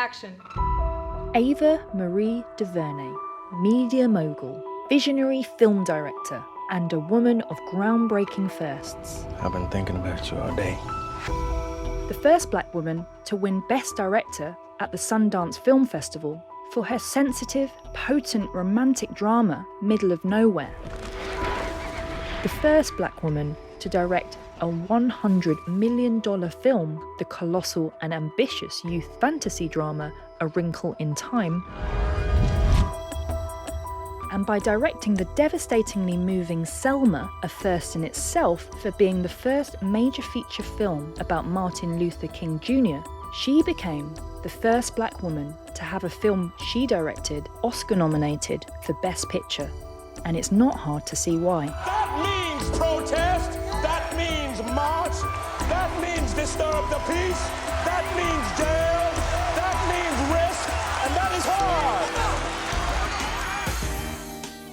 action. Ava DuVernay, media mogul, visionary film director, and a woman of groundbreaking firsts. I've been thinking about you all day. The first black woman to win Best Director at the Sundance Film Festival for her sensitive, potent romantic drama, Middle of Nowhere. The first black woman to direct a $100 million film, the colossal and ambitious youth fantasy drama, A Wrinkle in Time. And by directing the devastatingly moving Selma, a first in itself for being the first major feature film about Martin Luther King Jr., she became the first black woman to have a film she directed Oscar-nominated for Best Picture. And it's not hard to see why. That means protest, that means march, that means disturb the peace, that means jail, that means risk, and that is hard.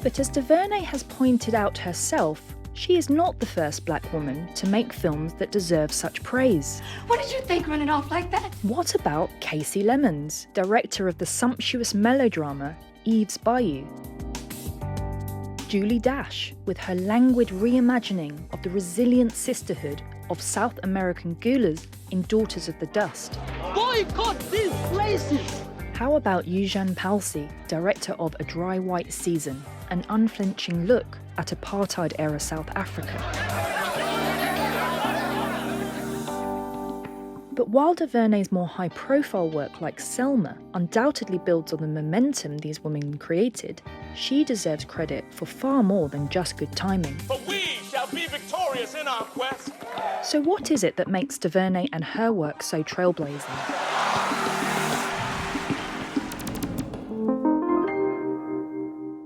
But as DuVernay has pointed out herself, she is not the first black woman to make films that deserve such praise. What did you think running off like that? What about Casey Lemons, director of the sumptuous melodrama Eve's Bayou? Julie Dash, with her languid reimagining of the resilient sisterhood of South American gulas in Daughters of the Dust. Boycott these places! How about Yujan Palsi, director of A Dry White Season, an unflinching look at apartheid-era South Africa? But while DuVernay's more high-profile work like Selma undoubtedly builds on the momentum these women created, she deserves credit for far more than just good timing. But we shall be victorious in our quest. So what is it that makes DuVernay and her work so trailblazing?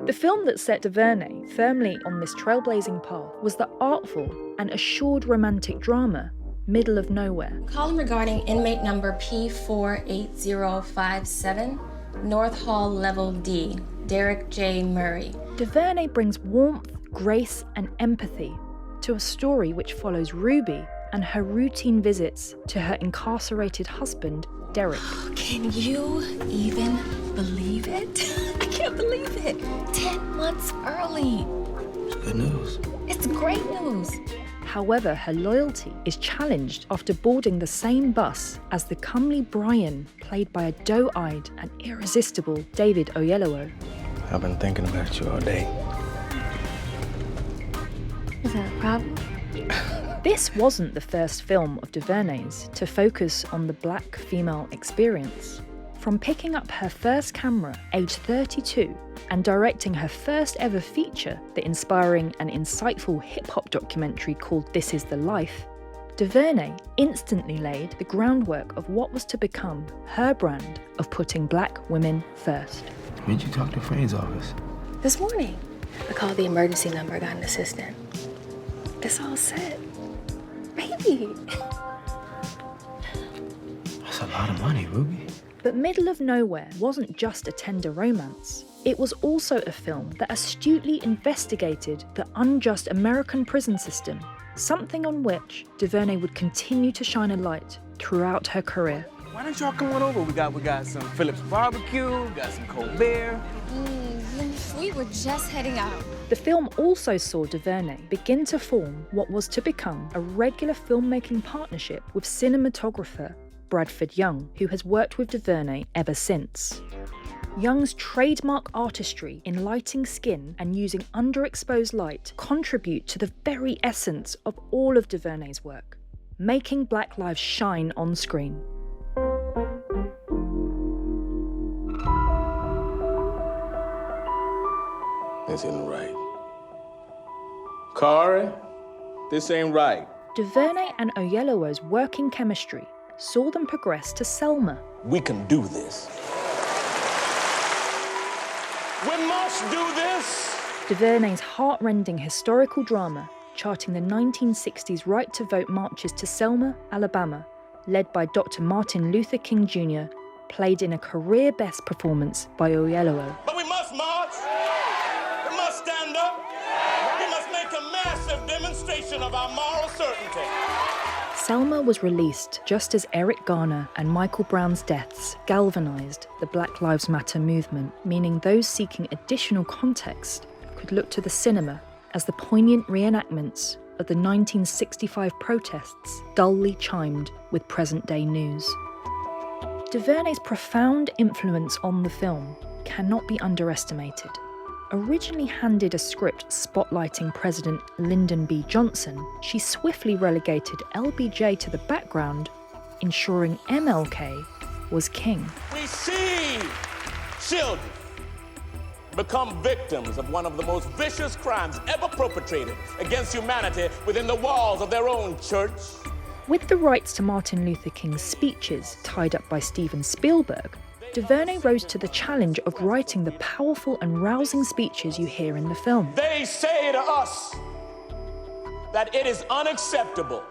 The film that set DuVernay firmly on this trailblazing path was the artful and assured romantic drama, Middle of Nowhere. Calling regarding inmate number P48057, North Hall Level D, Derek J. Murray. DuVernay brings warmth, grace, and empathy to a story which follows Ruby and her routine visits to her incarcerated husband, Derek. Can you even believe it? I can't believe it. 10 months early. It's good news. It's great news. However, her loyalty is challenged after boarding the same bus as the comely Brian, played by a doe-eyed and irresistible David Oyelowo. I've been thinking about you all day. Is that a problem? This wasn't the first film of DuVernay's to focus on the black female experience. From picking up her first camera, aged 32, and directing her first ever feature, the inspiring and insightful hip-hop documentary called This Is the Life, DuVernay instantly laid the groundwork of what was to become her brand of putting black women first. When did you talk to Frank's office? This morning, I called the emergency number, got an assistant. It's all set. Baby. That's a lot of money, Ruby. But Middle of Nowhere wasn't just a tender romance. It was also a film that astutely investigated the unjust American prison system, something on which DuVernay would continue to shine a light throughout her career. Why don't y'all come on over? We got some Phillips barbecue, got some cold beer. We were just heading out. The film also saw DuVernay begin to form what was to become a regular filmmaking partnership with cinematographer Bradford Young, who has worked with DuVernay ever since. Young's trademark artistry in lighting skin and using underexposed light contribute to the very essence of all of DuVernay's work, making Black lives shine on screen. This isn't right. Corey, this ain't right. DuVernay and Oyelowo's working chemistry saw them progress to Selma. We can do this. We must do this. DuVernay's heart-rending historical drama charting the 1960s right-to-vote marches to Selma, Alabama, led by Dr. Martin Luther King Jr., played in a career-best performance by Oyelowo. But we must march. We must stand up. We must make a massive demonstration of our moral certainty. Selma was released just as Eric Garner and Michael Brown's deaths galvanised the Black Lives Matter movement, meaning those seeking additional context could look to the cinema as the poignant reenactments of the 1965 protests dully chimed with present-day news. DuVernay's profound influence on the film cannot be underestimated. Originally handed a script spotlighting President Lyndon B. Johnson, she swiftly relegated LBJ to the background, ensuring MLK was king. We see children become victims of one of the most vicious crimes ever perpetrated against humanity within the walls of their own church. With the rights to Martin Luther King's speeches tied up by Steven Spielberg, DuVernay rose to the challenge of writing the powerful and rousing speeches you hear in the film. They say to us that it is unacceptable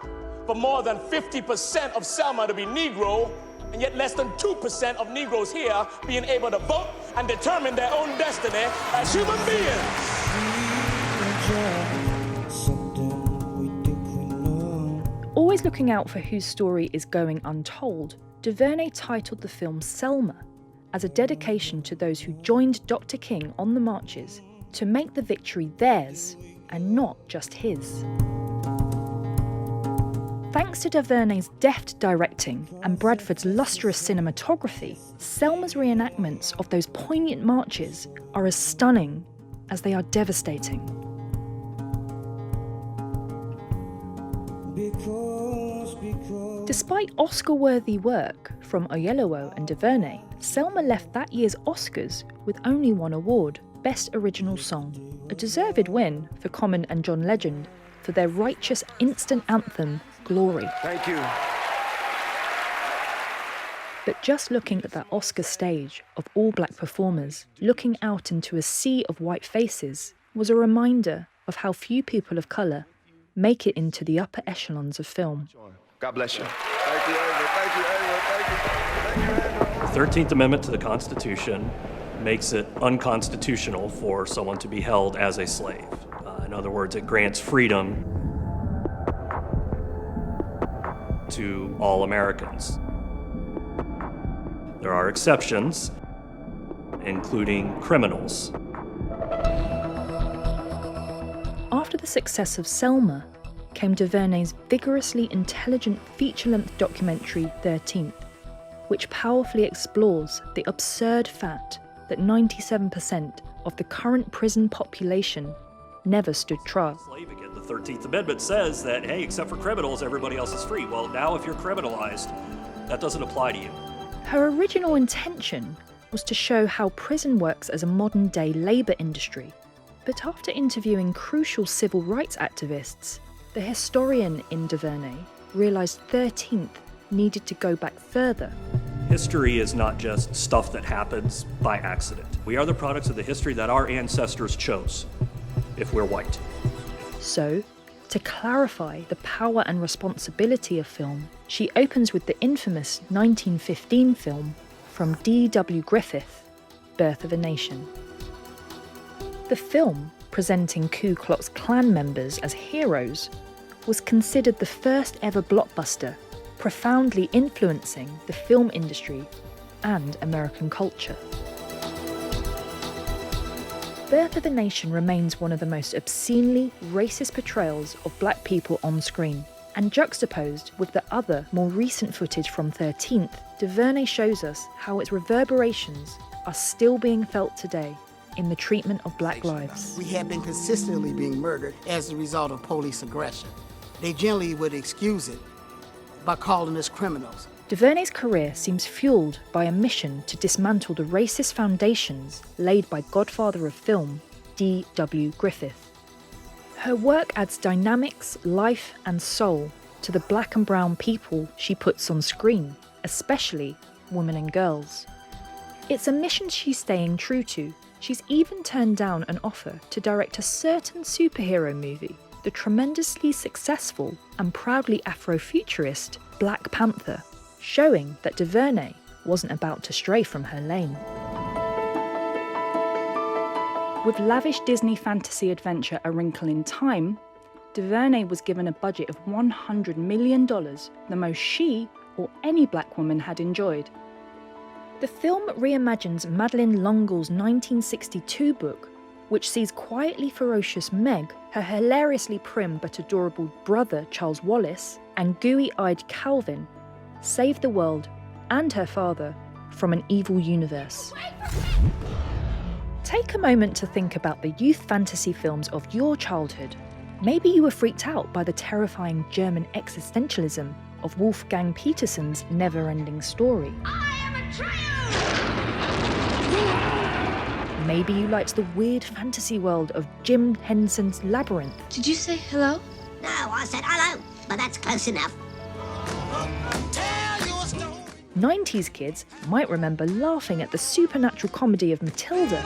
for more than 50% of Selma to be Negro, and yet less than 2% of Negroes here being able to vote and determine their own destiny as human beings. Always looking out for whose story is going untold, DuVernay titled the film Selma, as a dedication to those who joined Dr. King on the marches to make the victory theirs and not just his. Thanks to DuVernay's deft directing and Bradford's lustrous cinematography, Selma's reenactments of those poignant marches are as stunning as they are devastating. Despite Oscar-worthy work from Oyelowo and DuVernay, Selma left that year's Oscars with only one award, Best Original Song, a deserved win for Common and John Legend for their righteous instant anthem, Glory. Thank you. But just looking at that Oscar stage of all black performers, looking out into a sea of white faces, was a reminder of how few people of colour make it into the upper echelons of film. God bless you. Thank you, Ava. Thank you, Ava. Thank you. Thank you, Ava. The 13th Amendment to the Constitution makes it unconstitutional for someone to be held as a slave. In other words, it grants freedom to all Americans. There are exceptions, including criminals. After the success of Selma came DuVernay's vigorously intelligent feature-length documentary 13th, which powerfully explores the absurd fact that 97% of the current prison population never stood trial. Slave again. The 13th Amendment says that, hey, except for criminals, everybody else is free. Well, now if you're criminalized, that doesn't apply to you. Her original intention was to show how prison works as a modern-day labour industry. But after interviewing crucial civil rights activists, the historian in DuVernay realised 13th needed to go back further. History is not just stuff that happens by accident. We are the products of the history that our ancestors chose, if we're white. So, to clarify the power and responsibility of film, she opens with the infamous 1915 film from D.W. Griffith, Birth of a Nation. The film, presenting Ku Klux Klan members as heroes, was considered the first ever blockbuster, profoundly influencing the film industry and American culture. Birth of a Nation remains one of the most obscenely racist portrayals of black people on screen, and juxtaposed with the other, more recent footage from 13th, DuVernay shows us how its reverberations are still being felt today in the treatment of black lives. We have been consistently being murdered as a result of police aggression. They generally would excuse it by calling us criminals. DuVernay's career seems fueled by a mission to dismantle the racist foundations laid by godfather of film, D.W. Griffith. Her work adds dynamics, life, and soul to the black and brown people she puts on screen, especially women and girls. It's a mission she's staying true to. She's even turned down an offer to direct a certain superhero movie, the tremendously successful and proudly Afrofuturist Black Panther, showing that DuVernay wasn't about to stray from her lane. With lavish Disney fantasy adventure A Wrinkle in Time, DuVernay was given a budget of $100 million, the most she or any black woman had enjoyed. The film reimagines Madeline L'Engle's 1962 book, which sees quietly ferocious Meg, her hilariously prim but adorable brother Charles Wallace, and gooey-eyed Calvin save the world and her father from an evil universe. Take a moment to think about the youth fantasy films of your childhood. Maybe you were freaked out by the terrifying German existentialism of Wolfgang Petersen's never-ending story. Maybe you liked the weird fantasy world of Jim Henson's Labyrinth. Did you say hello? No, I said hello, but that's close enough. 90s kids might remember laughing at the supernatural comedy of Matilda.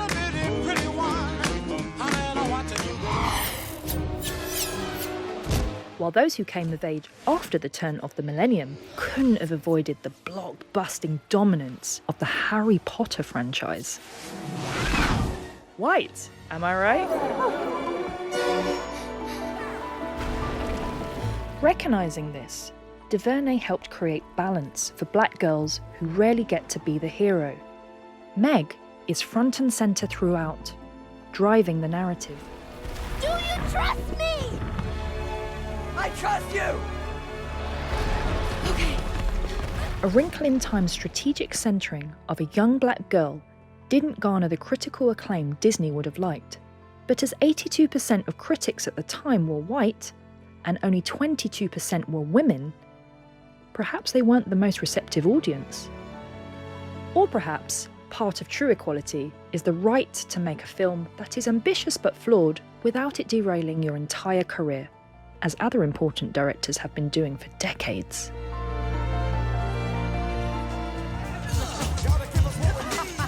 While those who came of age after the turn of the millennium couldn't have avoided the blockbusting dominance of the Harry Potter franchise. White, am I right? Recognising this, DuVernay helped create balance for black girls who rarely get to be the hero. Meg is front and centre throughout, driving the narrative. Do you trust me? I trust you! Okay. A Wrinkle in Time's strategic centering of a young black girl didn't garner the critical acclaim Disney would have liked, but as 82% of critics at the time were white, and only 22% were women, perhaps they weren't the most receptive audience. Or perhaps part of true equality is the right to make a film that is ambitious but flawed without it derailing your entire career, as other important directors have been doing for decades.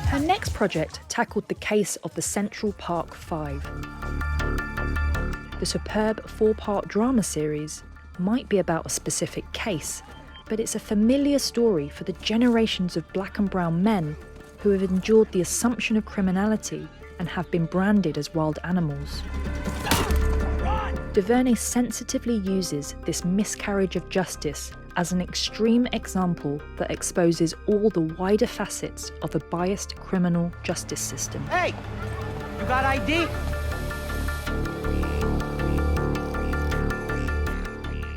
Her next project tackled the case of the Central Park Five. The superb 4-part drama series might be about a specific case, but it's a familiar story for the generations of black and brown men who have endured the assumption of criminality and have been branded as wild animals. DuVernay sensitively uses this miscarriage of justice as an extreme example that exposes all the wider facets of a biased criminal justice system. Hey, you got ID?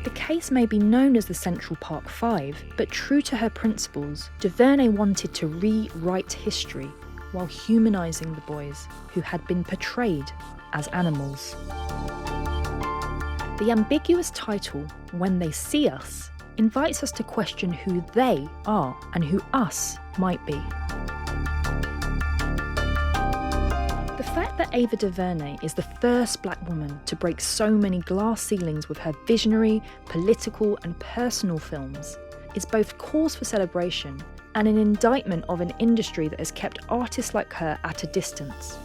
The case may be known as the Central Park Five, but true to her principles, DuVernay wanted to rewrite history while humanising the boys who had been portrayed as animals. The ambiguous title, When They See Us, invites us to question who they are and who us might be. The fact that Ava DuVernay is the first black woman to break so many glass ceilings with her visionary, political and personal films is both cause for celebration and an indictment of an industry that has kept artists like her at a distance.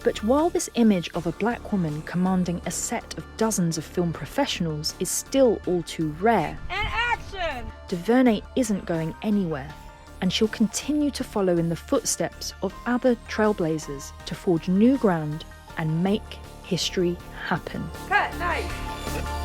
But while this image of a black woman commanding a set of dozens of film professionals is still all too rare, And action! DuVernay isn't going anywhere, and she'll continue to follow in the footsteps of other trailblazers to forge new ground and make history happen. Cut, knife!